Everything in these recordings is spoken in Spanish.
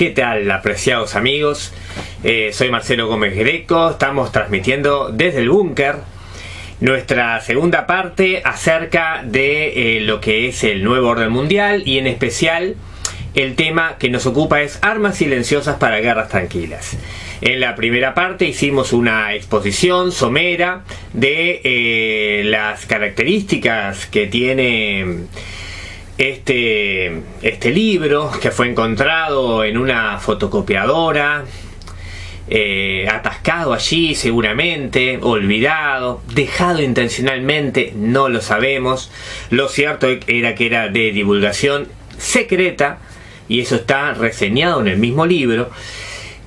¿Qué tal, apreciados amigos? Soy Marcelo Gómez Greco, estamos transmitiendo desde el búnker nuestra segunda parte acerca de lo que es el nuevo orden mundial, y en especial el tema que nos ocupa es armas silenciosas para guerras tranquilas. En la primera parte hicimos una exposición somera de las características que tiene este libro, que fue encontrado en una fotocopiadora, atascado allí seguramente, olvidado, dejado intencionalmente, no lo sabemos. Lo cierto era que era de divulgación secreta, y eso está reseñado en el mismo libro,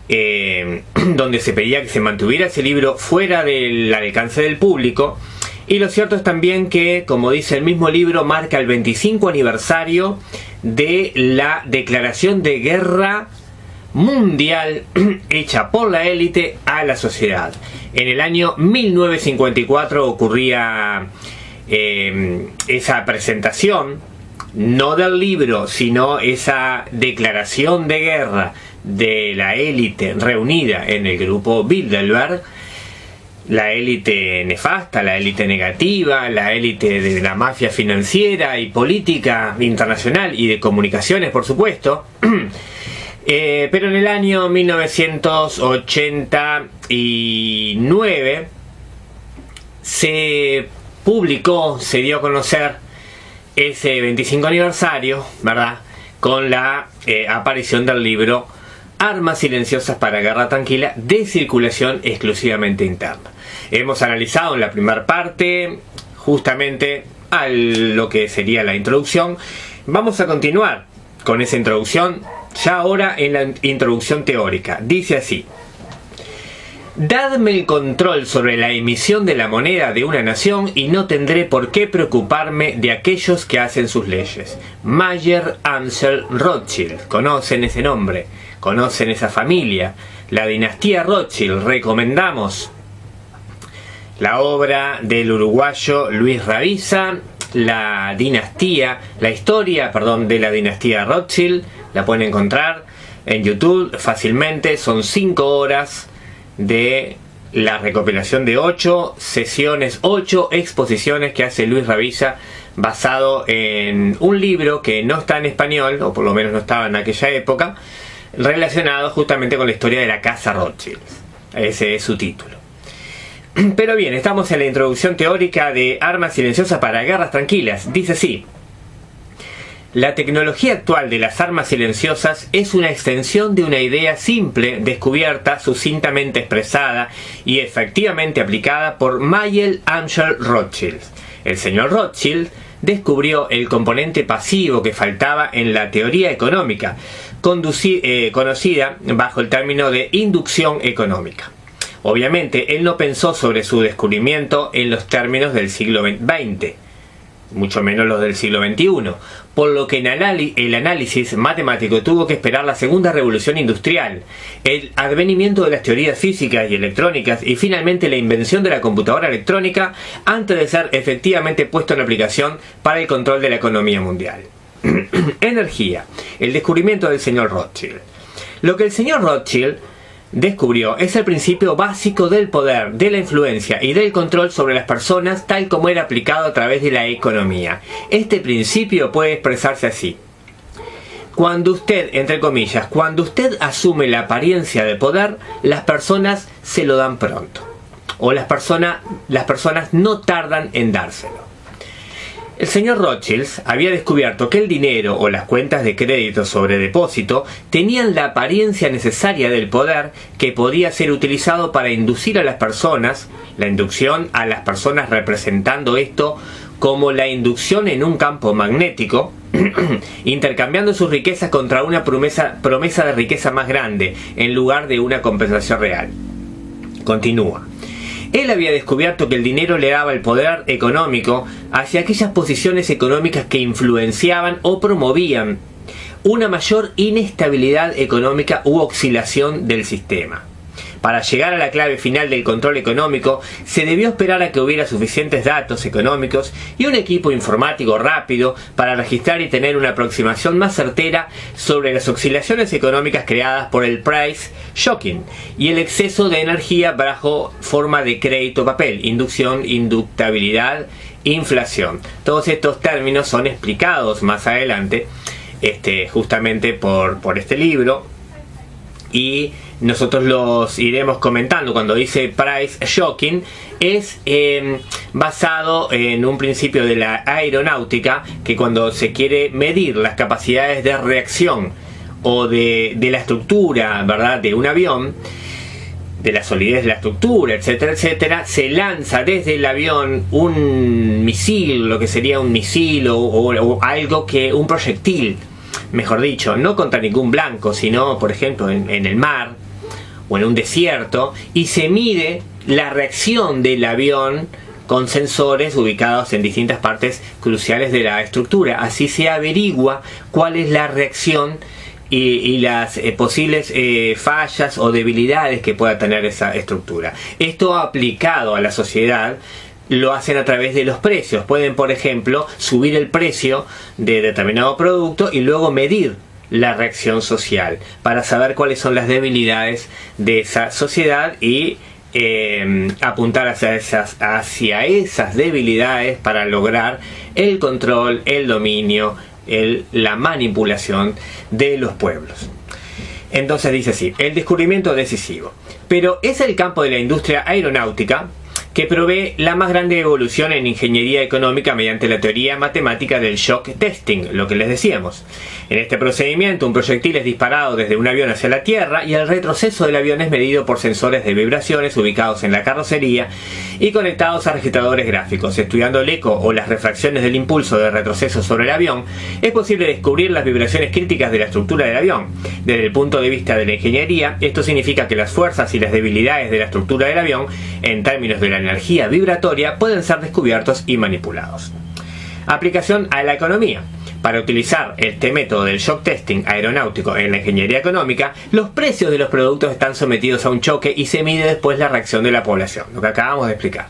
donde se pedía que se mantuviera ese libro fuera del alcance del público. Y lo cierto es también que, como dice el mismo libro, marca el 25 aniversario de la declaración de guerra mundial hecha por la élite a la sociedad. En el año 1954 ocurría esa presentación, no del libro, sino esa declaración de guerra de la élite reunida en el grupo Bilderberg. La élite nefasta, la élite negativa, la élite de la mafia financiera y política internacional y de comunicaciones, por supuesto. Pero en el año 1989 se publicó, se dio a conocer ese 25 aniversario, ¿verdad?, con la aparición del libro Armas silenciosas para guerra tranquila, de circulación exclusivamente interna. Hemos analizado en la primera parte justamente a lo que sería la introducción. Vamos a continuar con esa introducción ya ahora en la introducción teórica. Dice así: dadme el control sobre la emisión de la moneda de una nación y no tendré por qué preocuparme de aquellos que hacen sus leyes. Mayer Amschel Rothschild. Conocen ese nombre, conocen esa familia, la dinastía Rothschild. Recomendamos la obra del uruguayo Luis Raviza, la historia de la dinastía Rothschild. La pueden encontrar en YouTube fácilmente. Son 5 horas de la recopilación de 8 sesiones, 8 exposiciones que hace Luis Raviza, basado en un libro que no está en español, o por lo menos no estaba en aquella época, relacionado justamente con la historia de la casa Rothschild. Ese es su título. Pero bien, estamos en la introducción teórica de Armas silenciosas para guerras tranquilas. Dice así: la tecnología actual de las armas silenciosas es una extensión de una idea simple, descubierta, sucintamente expresada y efectivamente aplicada por Mayer Amschel Rothschild. El señor Rothschild descubrió el componente pasivo que faltaba en la teoría económica, conocida bajo el término de inducción económica. Obviamente, él no pensó sobre su descubrimiento en los términos del siglo XX, mucho menos los del siglo XXI, por lo que el análisis matemático tuvo que esperar la segunda revolución industrial, el advenimiento de las teorías físicas y electrónicas y finalmente la invención de la computadora electrónica, antes de ser efectivamente puesto en aplicación para el control de la economía mundial. Energía. El descubrimiento del señor Rothschild. Lo que el señor Rothschild descubrió es el principio básico del poder, de la influencia y del control sobre las personas, tal como era aplicado a través de la economía. Este principio puede expresarse así: cuando usted, entre comillas, cuando usted asume la apariencia de poder, las personas se lo dan pronto, o las personas no tardan en dárselo. El señor Rothschild había descubierto que el dinero o las cuentas de crédito sobre depósito tenían la apariencia necesaria del poder, que podía ser utilizado para inducir a las personas, la inducción a las personas representando esto como la inducción en un campo magnético, intercambiando sus riquezas contra una promesa de riqueza más grande en lugar de una compensación real. Continúa. Él había descubierto que el dinero le daba el poder económico hacia aquellas posiciones económicas que influenciaban o promovían una mayor inestabilidad económica u oscilación del sistema. Para llegar a la clave final del control económico, se debió esperar a que hubiera suficientes datos económicos y un equipo informático rápido para registrar y tener una aproximación más certera sobre las oscilaciones económicas creadas por el price shocking y el exceso de energía bajo forma de crédito papel, inducción, inductabilidad, inflación. Todos estos términos son explicados más adelante justamente por este libro, y nosotros los iremos comentando. Cuando dice price shocking es basado en un principio de la aeronáutica, que cuando se quiere medir las capacidades de reacción o de la estructura, ¿verdad?, de un avión, de la solidez de la estructura, etcétera, etcétera, se lanza desde el avión un misil, lo que sería un misil o algo que, un proyectil, mejor dicho, no contra ningún blanco, sino por ejemplo en el mar o en un desierto, y se mide la reacción del avión con sensores ubicados en distintas partes cruciales de la estructura. Así se averigua cuál es la reacción y las posibles fallas o debilidades que pueda tener esa estructura. Esto aplicado a la sociedad lo hacen a través de los precios. Pueden, por ejemplo, subir el precio de determinado producto y luego medir la reacción social para saber cuáles son las debilidades de esa sociedad y apuntar hacia esas debilidades para lograr el control, el dominio, la manipulación de los pueblos. Entonces dice así: el descubrimiento decisivo. Pero es el campo de la industria aeronáutica que provee la más grande evolución en ingeniería económica mediante la teoría matemática del shock testing, lo que les decíamos. En este procedimiento, un proyectil es disparado desde un avión hacia la Tierra y el retroceso del avión es medido por sensores de vibraciones ubicados en la carrocería y conectados a registradores gráficos. Estudiando el eco o las refracciones del impulso de retroceso sobre el avión, es posible descubrir las vibraciones críticas de la estructura del avión. Desde el punto de vista de la ingeniería, esto significa que las fuerzas y las debilidades de la estructura del avión, en términos de la energía vibratoria, pueden ser descubiertos y manipulados. Aplicación a la economía. Para utilizar este método del shock testing aeronáutico en la ingeniería económica, los precios de los productos están sometidos a un choque y se mide después la reacción de la población, lo que acabamos de explicar.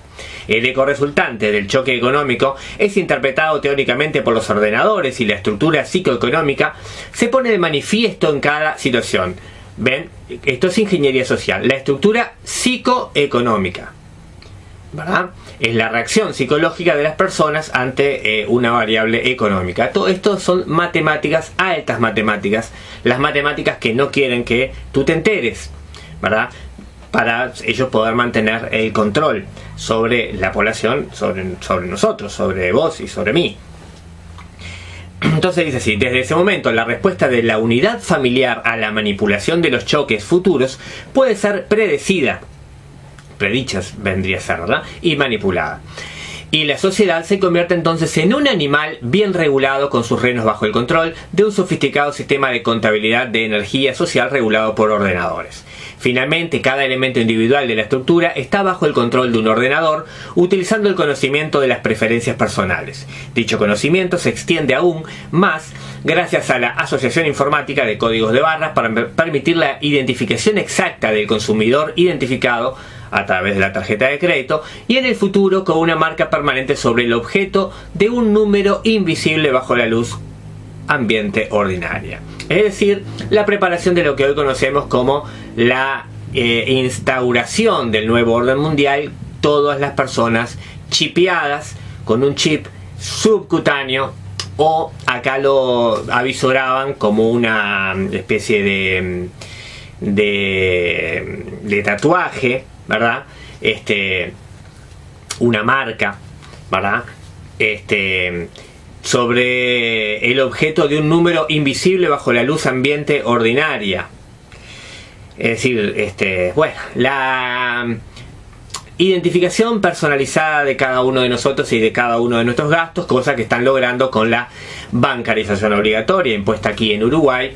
El eco resultante del choque económico es interpretado teóricamente por los ordenadores y la estructura psicoeconómica se pone de manifiesto en cada situación. ¿Ven? Esto es ingeniería social. La estructura psicoeconómica, ¿verdad?, es la reacción psicológica de las personas ante una variable económica. Todo esto son matemáticas, altas matemáticas, las matemáticas que no quieren que tú te enteres, ¿verdad?, para ellos poder mantener el control sobre la población, sobre nosotros, sobre vos y sobre mí. Entonces dice así: desde ese momento la respuesta de la unidad familiar a la manipulación de los choques futuros puede ser predichas vendría a ser, ¿verdad?, y manipulada. Y la sociedad se convierte entonces en un animal bien regulado con sus reinos bajo el control de un sofisticado sistema de contabilidad de energía social regulado por ordenadores. Finalmente, cada elemento individual de la estructura está bajo el control de un ordenador, utilizando el conocimiento de las preferencias personales. Dicho conocimiento se extiende aún más gracias a la asociación informática de códigos de barras para permitir la identificación exacta del consumidor identificado a través de la tarjeta de crédito, y en el futuro con una marca permanente sobre el objeto de un número invisible bajo la luz ambiente ordinaria. Es decir, la preparación de lo que hoy conocemos como la instauración del nuevo orden mundial, todas las personas chipeadas con un chip subcutáneo, o acá lo avisoraban como una especie de tatuaje, ¿verdad? Una marca, ¿verdad?, sobre el objeto de un número invisible bajo la luz ambiente ordinaria. Es decir, bueno, la identificación personalizada de cada uno de nosotros y de cada uno de nuestros gastos, cosa que están logrando con la bancarización obligatoria impuesta aquí en Uruguay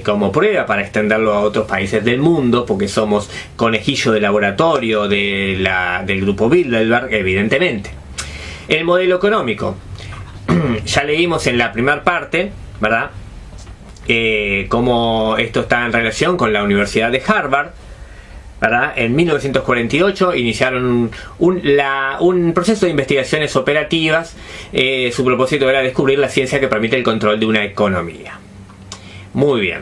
como prueba para extenderlo a otros países del mundo, porque somos conejillo de laboratorio del grupo Bilderberg, evidentemente. El modelo económico. Ya leímos en la primera parte, ¿verdad?, cómo esto está en relación con la Universidad de Harvard, ¿verdad? En 1948 iniciaron un proceso de investigaciones operativas. Su propósito era descubrir la ciencia que permite el control de una economía. Muy bien.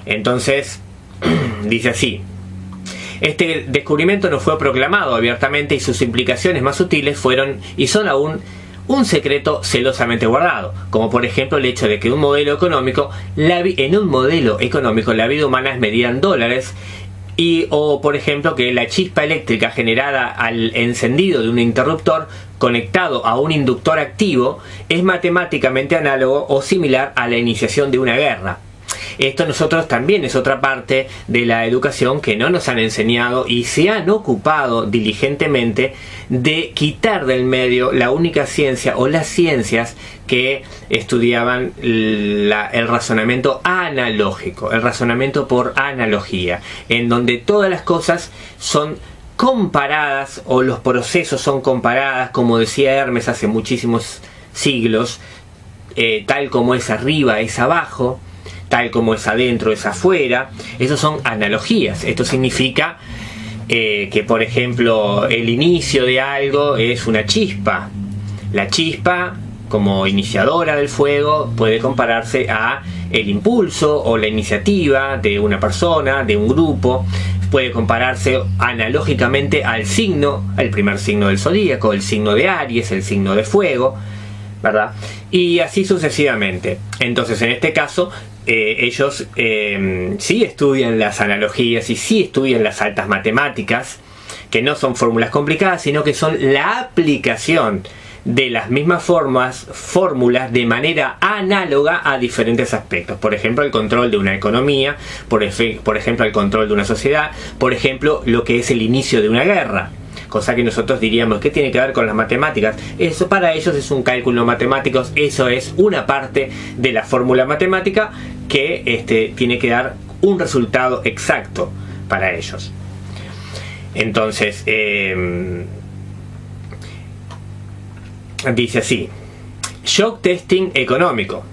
Entonces, dice así: este descubrimiento no fue proclamado abiertamente y sus implicaciones más sutiles fueron y son aún un secreto celosamente guardado, como por ejemplo el hecho de que en un modelo económico la vida humana es medida en dólares, o por ejemplo que la chispa eléctrica generada al encendido de un interruptor conectado a un inductor activo es matemáticamente análogo o similar a la iniciación de una guerra. Esto nosotros también es otra parte de la educación que no nos han enseñado y se han ocupado diligentemente de quitar del medio la única ciencia o las ciencias que estudiaban el razonamiento analógico, el razonamiento por analogía, en donde todas las cosas son comparadas o los procesos son comparadas, como decía Hermes hace muchísimos siglos, tal como es arriba es abajo, tal como es adentro es afuera. Esos son analogías. Esto significa que, por ejemplo, el inicio de algo es una chispa. La chispa, como iniciadora del fuego, puede compararse a el impulso o la iniciativa de una persona, de un grupo. Puede compararse analógicamente al signo, el primer signo del zodíaco, el signo de Aries, el signo de fuego, ¿verdad? Y así sucesivamente. Entonces, en este caso, ellos sí estudian las analogías y sí estudian las altas matemáticas, que no son fórmulas complicadas, sino que son la aplicación de las mismas fórmulas de manera análoga a diferentes aspectos. Por ejemplo, el control de una economía, por ejemplo, el control de una sociedad, por ejemplo, lo que es el inicio de una guerra. Cosa que nosotros diríamos, ¿qué tiene que ver con las matemáticas? Eso para ellos es un cálculo matemático, eso es una parte de la fórmula matemática que tiene que dar un resultado exacto para ellos. Entonces, dice así: shock testing económico.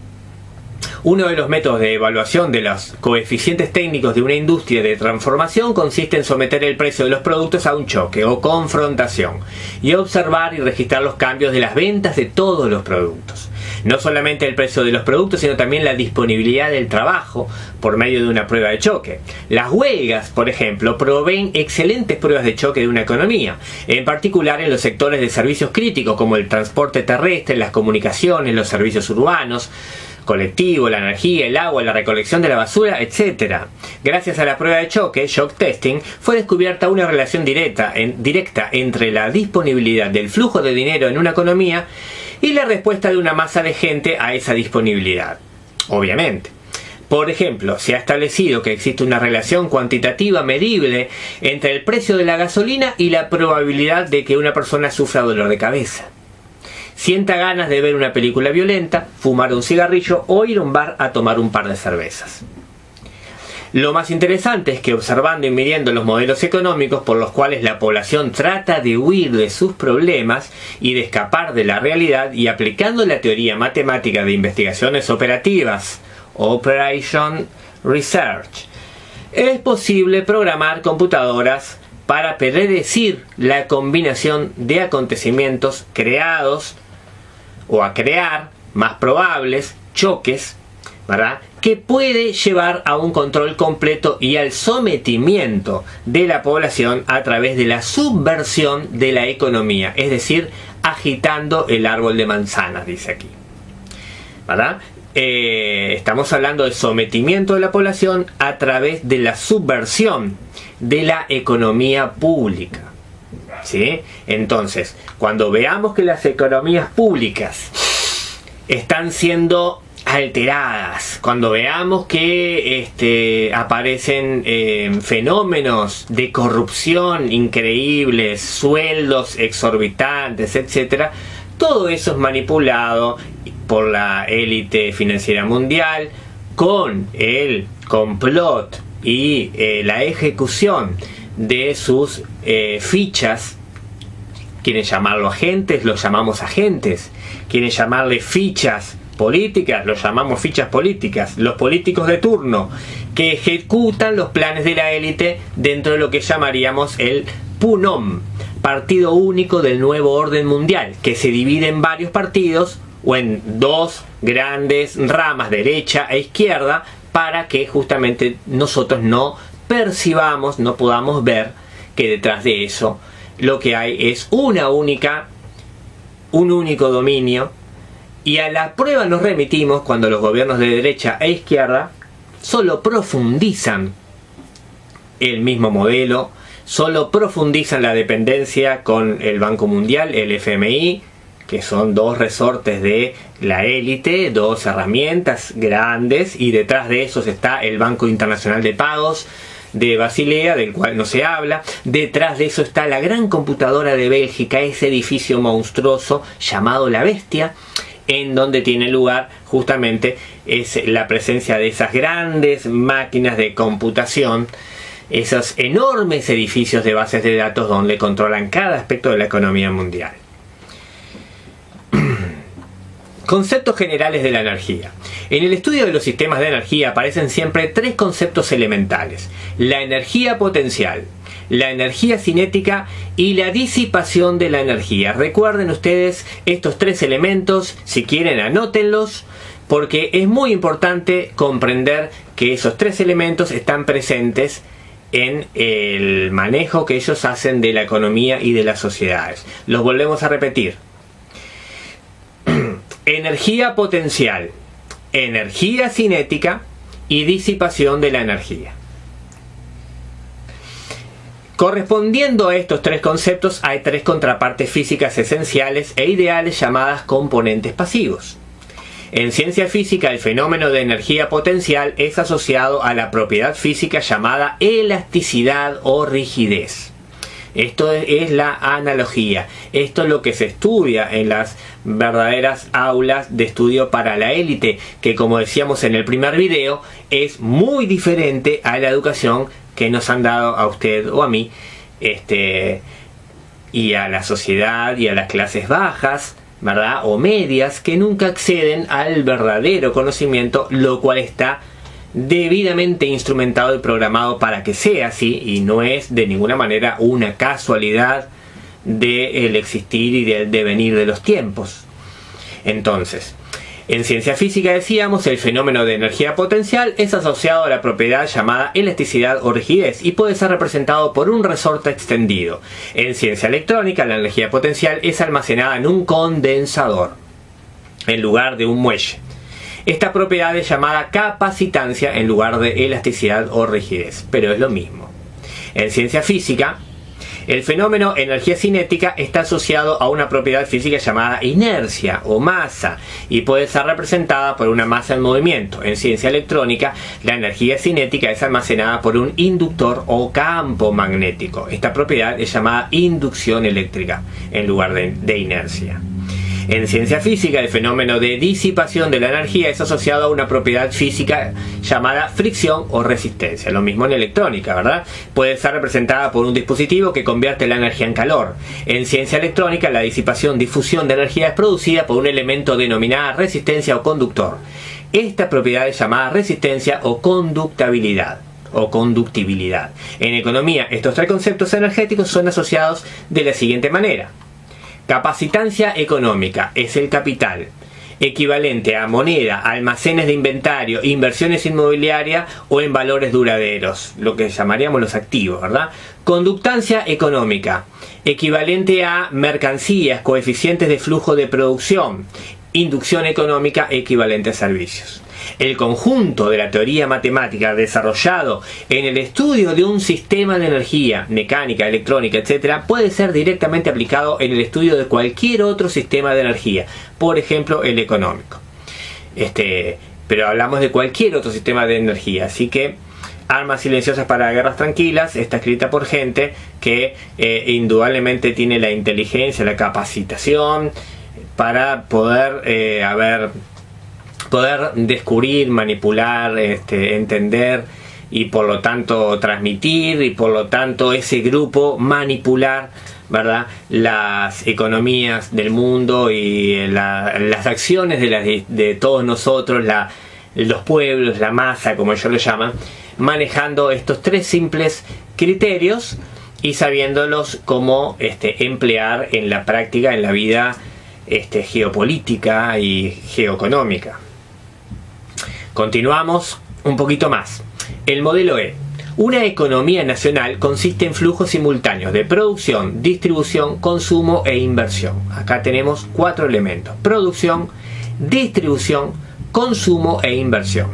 Uno de los métodos de evaluación de los coeficientes técnicos de una industria de transformación consiste en someter el precio de los productos a un choque o confrontación y observar y registrar los cambios de las ventas de todos los productos. No solamente el precio de los productos, sino también la disponibilidad del trabajo por medio de una prueba de choque. Las huelgas, por ejemplo, proveen excelentes pruebas de choque de una economía, en particular en los sectores de servicios críticos como el transporte terrestre, las comunicaciones, los servicios urbanos, colectivo, la energía, el agua, la recolección de la basura, etc. Gracias a la prueba de choque, shock testing, fue descubierta una relación directa entre la disponibilidad del flujo de dinero en una economía y la respuesta de una masa de gente a esa disponibilidad. Obviamente. Por ejemplo, se ha establecido que existe una relación cuantitativa medible entre el precio de la gasolina y la probabilidad de que una persona sufra dolor de cabeza, sienta ganas de ver una película violenta, fumar un cigarrillo o ir a un bar a tomar un par de cervezas. Lo más interesante es que observando y midiendo los modelos económicos por los cuales la población trata de huir de sus problemas y de escapar de la realidad, y aplicando la teoría matemática de investigaciones operativas, Operation Research, es posible programar computadoras para predecir la combinación de acontecimientos creados o a crear más probables choques, ¿verdad?, que puede llevar a un control completo y al sometimiento de la población a través de la subversión de la economía, es decir, agitando el árbol de manzanas, dice aquí, ¿verdad? Estamos hablando de sometimiento de la población a través de la subversión de la economía pública, ¿sí? Entonces, cuando veamos que las economías públicas están siendo alteradas, cuando veamos que aparecen fenómenos de corrupción increíbles, sueldos exorbitantes, etcétera, todo eso es manipulado por la élite financiera mundial con el complot y la ejecución de sus fichas. Quieren llamarlo agentes, los llamamos agentes. Quieren llamarle fichas políticas, lo llamamos fichas políticas, los políticos de turno, que ejecutan los planes de la élite dentro de lo que llamaríamos el PUNOM, Partido Único del Nuevo Orden Mundial, que se divide en varios partidos o en dos grandes ramas, derecha e izquierda, para que justamente nosotros no percibamos, no podamos ver que detrás de eso lo que hay es un único dominio. Y a la prueba nos remitimos cuando los gobiernos de derecha e izquierda solo profundizan el mismo modelo, solo profundizan la dependencia con el Banco Mundial, el FMI, que son dos resortes de la élite, dos herramientas grandes, y detrás de esos está el Banco Internacional de Pagos de Basilea, del cual no se habla. Detrás de eso está la gran computadora de Bélgica, ese edificio monstruoso llamado La Bestia, en donde tiene lugar justamente es la presencia de esas grandes máquinas de computación, esos enormes edificios de bases de datos donde controlan cada aspecto de la economía mundial. Conceptos generales de la energía. En el estudio de los sistemas de energía aparecen siempre tres conceptos elementales: la energía potencial, la energía cinética y la disipación de la energía. Recuerden ustedes estos tres elementos, si quieren anótenlos, porque es muy importante comprender que esos tres elementos están presentes en el manejo que ellos hacen de la economía y de las sociedades. Los volvemos a repetir. Energía potencial, energía cinética y disipación de la energía. Correspondiendo a estos tres conceptos hay tres contrapartes físicas esenciales e ideales llamadas componentes pasivos. En ciencia física, el fenómeno de energía potencial es asociado a la propiedad física llamada elasticidad o rigidez. Esto es la analogía. Esto es lo que se estudia en las verdaderas aulas de estudio para la élite, que, como decíamos en el primer video, es muy diferente a la educación que nos han dado a usted o a mí, y a la sociedad y a las clases bajas, ¿verdad?, o medias, que nunca acceden al verdadero conocimiento, lo cual está debidamente instrumentado y programado para que sea así, y no es de ninguna manera una casualidad del existir y del devenir de los tiempos. Entonces, en ciencia física decíamos, el fenómeno de energía potencial es asociado a la propiedad llamada elasticidad o rigidez y puede ser representado por un resorte extendido. En ciencia electrónica, la energía potencial es almacenada en un condensador en lugar de un muelle. Esta propiedad es llamada capacitancia en lugar de elasticidad o rigidez, pero es lo mismo. En ciencia física, el fenómeno energía cinética está asociado a una propiedad física llamada inercia o masa y puede ser representada por una masa en movimiento. En ciencia electrónica, la energía cinética es almacenada por un inductor o campo magnético. Esta propiedad es llamada inducción eléctrica en lugar de inercia. En ciencia física, el fenómeno de disipación de la energía es asociado a una propiedad física llamada fricción o resistencia. Lo mismo en electrónica, ¿verdad? Puede ser representada por un dispositivo que convierte la energía en calor. En ciencia electrónica, la difusión de energía es producida por un elemento denominado resistencia o conductor. Esta propiedad es llamada resistencia o conductibilidad. En economía, estos tres conceptos energéticos son asociados de la siguiente manera. Capacitancia económica es el capital, equivalente a moneda, almacenes de inventario, inversiones inmobiliarias o en valores duraderos, lo que llamaríamos los activos, ¿verdad? Conductancia económica, equivalente a mercancías, coeficientes de flujo de producción. Inducción económica, equivalente a servicios. El conjunto de la teoría matemática desarrollado en el estudio de un sistema de energía, mecánica, electrónica, etc., puede ser directamente aplicado en el estudio de cualquier otro sistema de energía, por ejemplo el económico. Pero hablamos de cualquier otro sistema de energía, así que Armas silenciosas para guerras tranquilas está escrita por gente que indudablemente tiene la inteligencia, la capacitación para poder descubrir, manipular, entender y por lo tanto transmitir, y por lo tanto ese grupo manipular, ¿verdad?, las economías del mundo y las acciones de todos nosotros, los pueblos, la masa, como ellos lo llaman, manejando estos tres simples criterios y sabiéndolos cómo emplear en la práctica, en la vida geopolítica y geoeconómica. Continuamos un poquito más. El modelo E. Una economía nacional consiste en flujos simultáneos de producción, distribución, consumo e inversión. Acá tenemos 4 elementos: producción, distribución, consumo e inversión.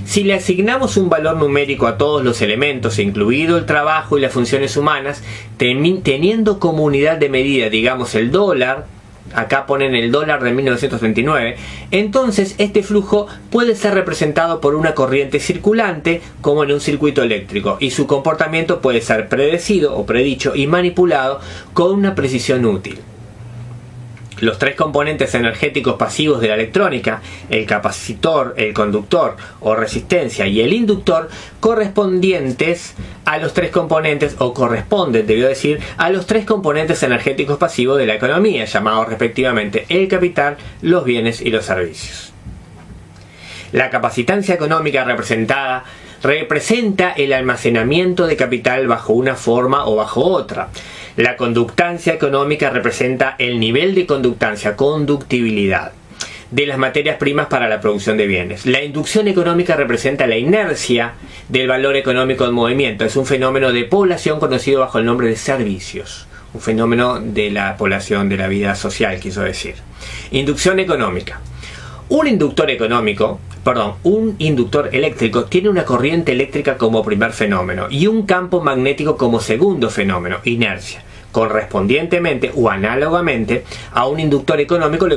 Si le asignamos un valor numérico a todos los elementos, incluido el trabajo y las funciones humanas, teniendo como unidad de medida, digamos, el dólar, acá ponen el dólar de 1929, entonces este flujo puede ser representado por una corriente circulante como en un circuito eléctrico, y su comportamiento puede ser predecido o predicho y manipulado con una precisión útil. Los tres componentes energéticos pasivos de la electrónica, el capacitor, el conductor o resistencia y el inductor, correspondientes a los tres componentes, o corresponden, debió decir, a los tres componentes energéticos pasivos de la economía, llamados respectivamente el capital, los bienes y los servicios. La capacitancia económica representa el almacenamiento de capital bajo una forma o bajo otra. La conductancia económica representa el nivel de conductancia, conductibilidad, de las materias primas para la producción de bienes. La inducción económica representa la inercia del valor económico en movimiento. Es un fenómeno de población conocido bajo el nombre de servicios. Un fenómeno de la población, de la vida social, quiso decir. Inducción económica. Un inductor eléctrico tiene una corriente eléctrica como primer fenómeno y un campo magnético como segundo fenómeno, inercia. Correspondientemente o análogamente, a un inductor económico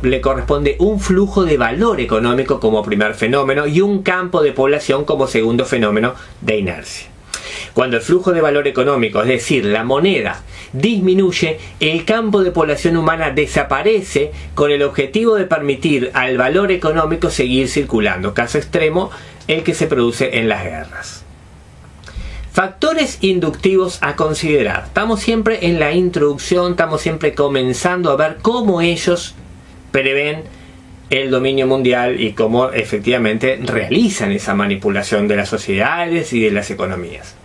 le corresponde un flujo de valor económico como primer fenómeno y un campo de población como segundo fenómeno de inercia. Cuando el flujo de valor económico, es decir, la moneda, disminuye, el campo de población humana desaparece con el objetivo de permitir al valor económico seguir circulando. Caso extremo, el que se produce en las guerras. Factores inductivos a considerar. Estamos siempre en la introducción, estamos siempre comenzando a ver cómo ellos prevén el dominio mundial y cómo efectivamente realizan esa manipulación de las sociedades y de las economías.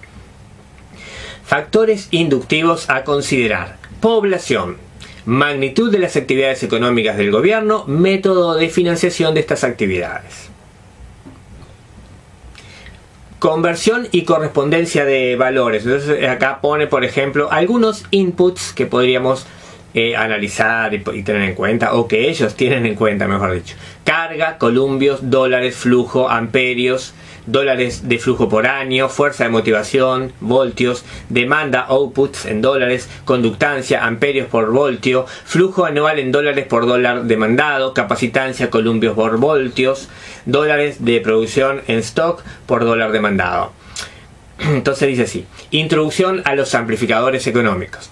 Factores inductivos a considerar. Población, magnitud de las actividades económicas del gobierno, método de financiación de estas actividades. Conversión y correspondencia de valores. Entonces acá pone, por ejemplo, algunos inputs que podríamos analizar y tener en cuenta, o que ellos tienen en cuenta, mejor dicho. Carga, columbios, dólares, flujo, amperios, dólares de flujo por año, fuerza de motivación, voltios, demanda, outputs en dólares, conductancia, amperios por voltio, flujo anual en dólares por dólar demandado, capacitancia, columbios por voltios, dólares de producción en stock por dólar demandado. Entonces dice así: introducción a los amplificadores económicos.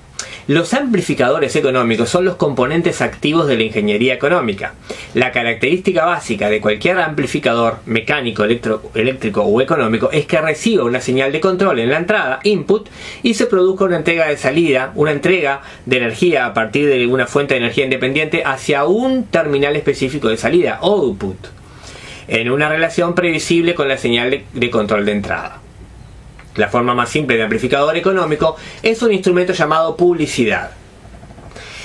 Los amplificadores económicos son los componentes activos de la ingeniería económica. La característica básica de cualquier amplificador mecánico, eléctrico o económico es que reciba una señal de control en la entrada, input, y se produzca una entrega de salida, una entrega de energía a partir de una fuente de energía independiente hacia un terminal específico de salida, output, en una relación previsible con la señal de control de entrada. La forma más simple de amplificador económico es un instrumento llamado publicidad.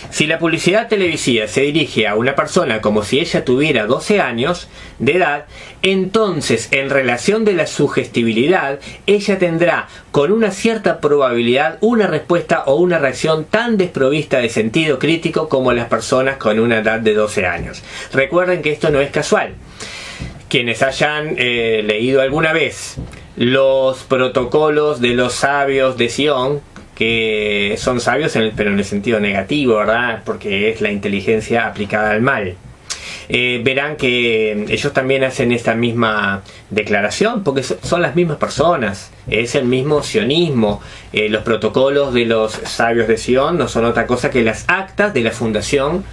Si la publicidad televisiva se dirige a una persona como si ella tuviera 12 años de edad, entonces en relación de la sugestibilidad, ella tendrá con una cierta probabilidad una respuesta o una reacción tan desprovista de sentido crítico como las personas con una edad de 12 años. Recuerden que esto no es casual. Quienes hayan leído alguna vez los protocolos de los sabios de Sion, que son sabios pero en el sentido negativo, ¿verdad? Porque es la inteligencia aplicada al mal. Verán que ellos también hacen esta misma declaración, porque son las mismas personas, es el mismo sionismo. Los protocolos de los sabios de Sion no son otra cosa que las actas de la fundación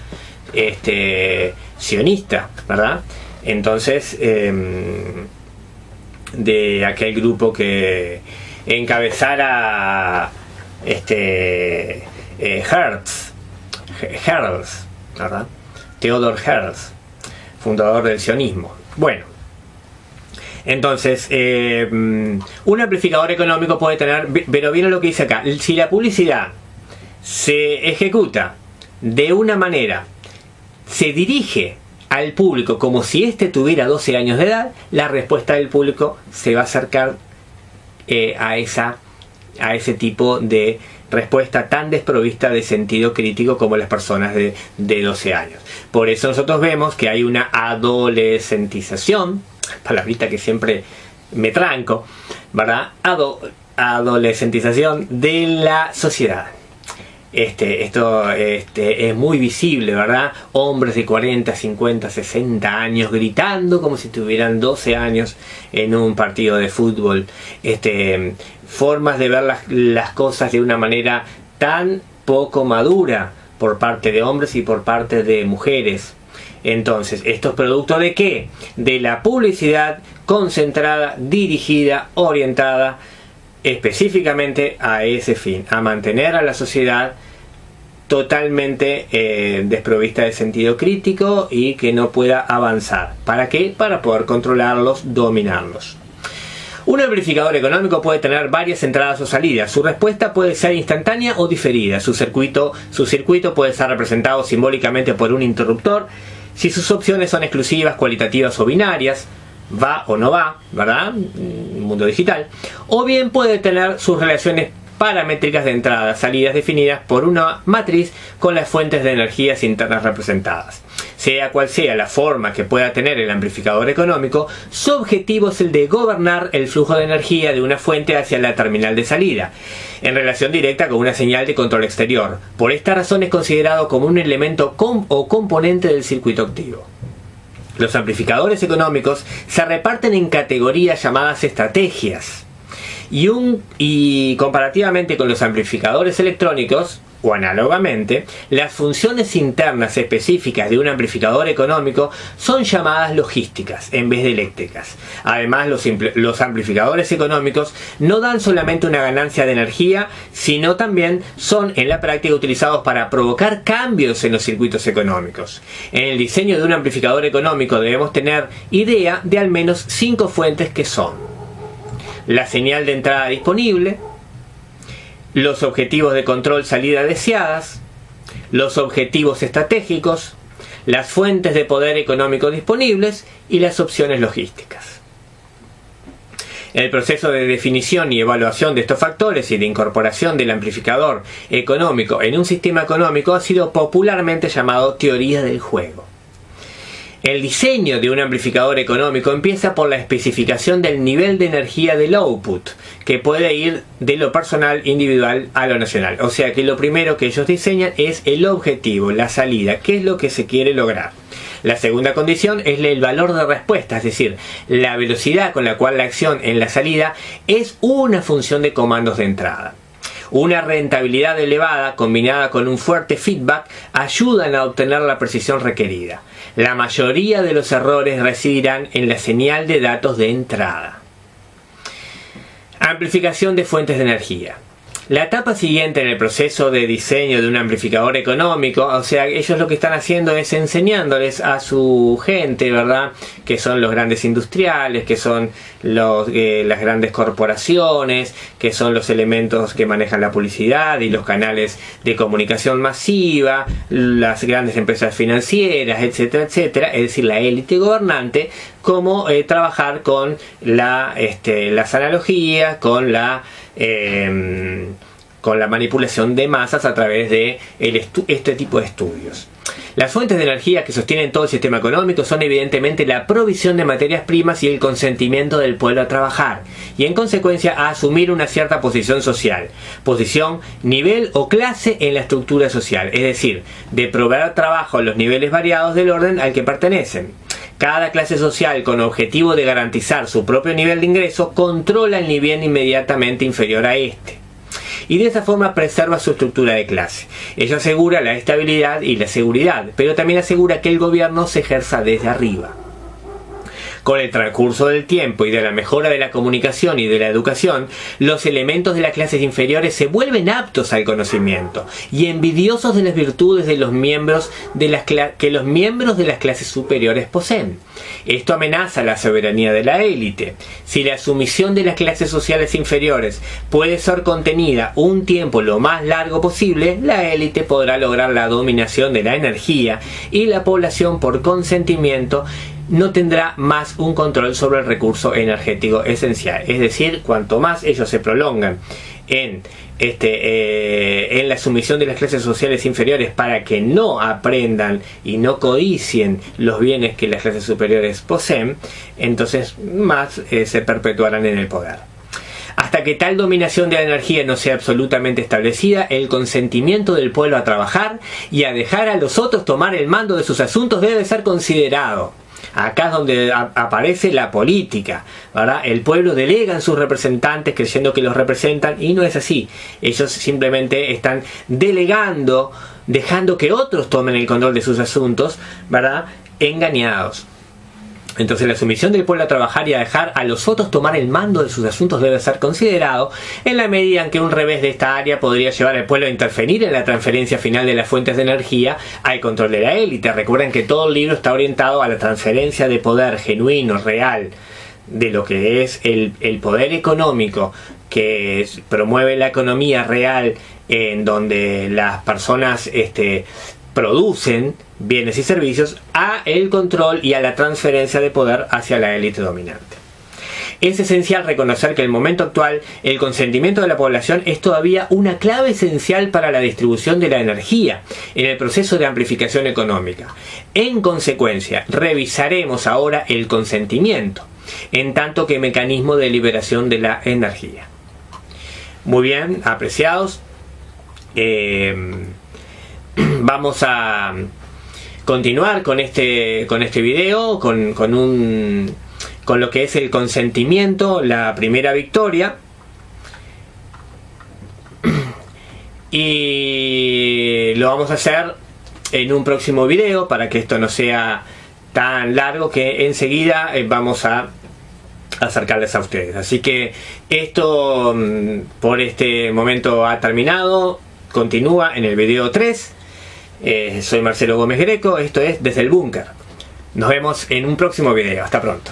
sionista, ¿verdad? Entonces, de aquel grupo que encabezara Herzl, ¿verdad? Theodor Herzl, fundador del sionismo. Bueno, entonces, un amplificador económico puede tener, pero viene lo que dice acá, si la publicidad se ejecuta de una manera, se dirige al público como si éste tuviera 12 años de edad, la respuesta del público se va a acercar a ese tipo de respuesta tan desprovista de sentido crítico como las personas de 12 años. Por eso nosotros vemos que hay una adolescentización, palabrita que siempre me tranco, ¿verdad? Adolescentización de la sociedad. Esto es muy visible, ¿verdad? Hombres de 40, 50, 60 años gritando como si tuvieran 12 años en un partido de fútbol. Formas de ver las cosas de una manera tan poco madura por parte de hombres y por parte de mujeres. Entonces, ¿esto es producto de qué? De la publicidad concentrada, dirigida, orientada específicamente a ese fin, a mantener a la sociedad totalmente desprovista de sentido crítico y que no pueda avanzar. ¿Para qué? Para poder controlarlos, dominarlos. Un amplificador económico puede tener varias entradas o salidas. Su respuesta puede ser instantánea o diferida. Su circuito puede ser representado simbólicamente por un interruptor. Si sus opciones son exclusivas, cualitativas o binarias, va o no va, ¿verdad? Mundo digital. O bien puede tener sus relaciones paramétricas de entradas, salidas definidas por una matriz con las fuentes de energías internas representadas. Sea cual sea la forma que pueda tener el amplificador económico, su objetivo es el de gobernar el flujo de energía de una fuente hacia la terminal de salida, en relación directa con una señal de control exterior. Por esta razón es considerado como un elemento o componente del circuito activo. Los amplificadores económicos se reparten en categorías llamadas estrategias y comparativamente con los amplificadores electrónicos o análogamente, las funciones internas específicas de un amplificador económico son llamadas logísticas en vez de eléctricas. Además, los amplificadores económicos no dan solamente una ganancia de energía, sino también son en la práctica utilizados para provocar cambios en los circuitos económicos. En el diseño de un amplificador económico debemos tener idea de al menos 5 fuentes que son: la señal de entrada disponible, los objetivos de control salida deseadas, los objetivos estratégicos, las fuentes de poder económico disponibles y las opciones logísticas. El proceso de definición y evaluación de estos factores y de incorporación del amplificador económico en un sistema económico ha sido popularmente llamado teoría del juego. El diseño de un amplificador económico empieza por la especificación del nivel de energía del output, que puede ir de lo personal individual a lo nacional. O sea que lo primero que ellos diseñan es el objetivo, la salida, qué es lo que se quiere lograr. La segunda condición es el valor de respuesta, es decir, la velocidad con la cual la acción en la salida es una función de comandos de entrada. Una rentabilidad elevada combinada con un fuerte feedback ayudan a obtener la precisión requerida. La mayoría de los errores residirán en la señal de datos de entrada. Amplificación de fuentes de energía. La etapa siguiente en el proceso de diseño de un amplificador económico, o sea, ellos lo que están haciendo es enseñándoles a su gente, ¿verdad?, que son los grandes industriales, que son las grandes corporaciones, que son los elementos que manejan la publicidad y los canales de comunicación masiva, las grandes empresas financieras, etcétera, etcétera, es decir, la élite gobernante, cómo trabajar con las analogías, con la manipulación de masas a través de este tipo de estudios. Las fuentes de energía que sostienen todo el sistema económico son evidentemente la provisión de materias primas y el consentimiento del pueblo a trabajar, y en consecuencia a asumir una cierta posición social, posición, nivel o clase en la estructura social, es decir, de proveer trabajo a los niveles variados del orden al que pertenecen. Cada clase social, con objetivo de garantizar su propio nivel de ingreso, controla el nivel inmediatamente inferior a este, y de esa forma preserva su estructura de clase. Ello asegura la estabilidad y la seguridad, pero también asegura que el gobierno se ejerza desde arriba. Con el transcurso del tiempo y de la mejora de la comunicación y de la educación, los elementos de las clases inferiores se vuelven aptos al conocimiento y envidiosos de las virtudes de los miembros que los miembros de las clases superiores poseen. Esto amenaza la soberanía de la élite. Si la sumisión de las clases sociales inferiores puede ser contenida un tiempo lo más largo posible, la élite podrá lograr la dominación de la energía y la población, por consentimiento, no tendrá más un control sobre el recurso energético esencial. Es decir, cuanto más ellos se prolongan en la sumisión de las clases sociales inferiores para que no aprendan y no codicien los bienes que las clases superiores poseen, entonces más se perpetuarán en el poder. Hasta que tal dominación de la energía no sea absolutamente establecida, el consentimiento del pueblo a trabajar y a dejar a los otros tomar el mando de sus asuntos debe ser considerado. Acá es donde aparece la política, ¿verdad? El pueblo delega en sus representantes creyendo que los representan, y no es así. Ellos simplemente están delegando, dejando que otros tomen el control de sus asuntos, ¿verdad? Engañados. Entonces la sumisión del pueblo a trabajar y a dejar a los otros tomar el mando de sus asuntos debe ser considerado, en la medida en que un revés de esta área podría llevar al pueblo a interferir en la transferencia final de las fuentes de energía al control de la élite. Recuerden que todo el libro está orientado a la transferencia de poder genuino, real, de lo que es el poder económico que promueve la economía real, en donde las personas producen bienes y servicios, a el control y a la transferencia de poder hacia la élite dominante. Es esencial reconocer que en el momento actual el consentimiento de la población es todavía una clave esencial para la distribución de la energía en el proceso de amplificación económica. En consecuencia, revisaremos ahora el consentimiento en tanto que mecanismo de liberación de la energía. Muy bien, apreciados. Vamos a continuar con este video, con lo que es el consentimiento, la primera victoria, y lo vamos a hacer en un próximo video para que esto no sea tan largo, que enseguida vamos a acercarles a ustedes. Así que esto por este momento ha terminado. Continúa en el video 3. Soy Marcelo Gómez Greco, esto es Desde el Búnker. Nos vemos en un próximo video. Hasta pronto.